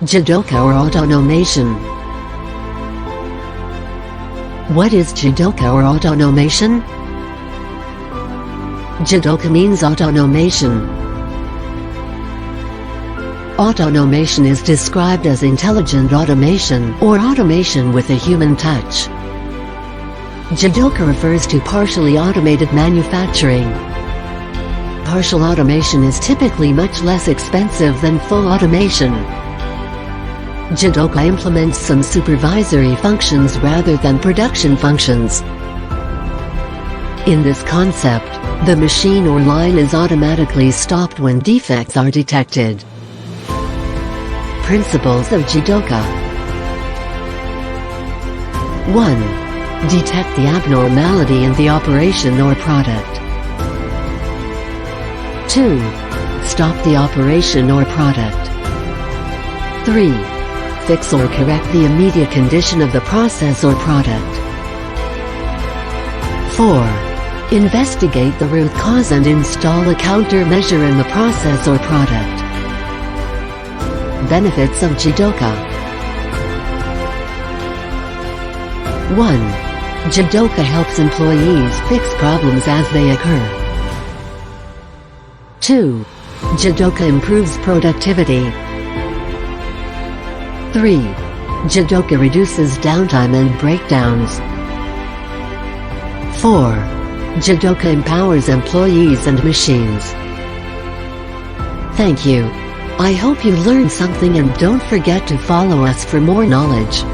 Jidoka or Autonomation. What is Jidoka or Autonomation? Jidoka means automation. Automation is described as intelligent automation or automation with a human touch. Jidoka refers to partially automated manufacturing. Partial automation is typically much less expensive than full automation. Jidoka implements some supervisory functions rather than production functions. In this concept, the machine or line is automatically stopped when defects are detected. Principles of Jidoka. 1. Detect the abnormality in the operation or product. 2. Stop the operation or product. 3. Fix or correct the immediate condition of the process or product. 4. Investigate the root cause and install a countermeasure in the process or product. Benefits of Jidoka. 1. Jidoka helps employees fix problems as they occur. 2. Jidoka improves productivity. 3. Jidoka reduces downtime and breakdowns. 4. Jidoka empowers employees and machines. Thank you. I hope you learned something and don't forget to follow us for more knowledge.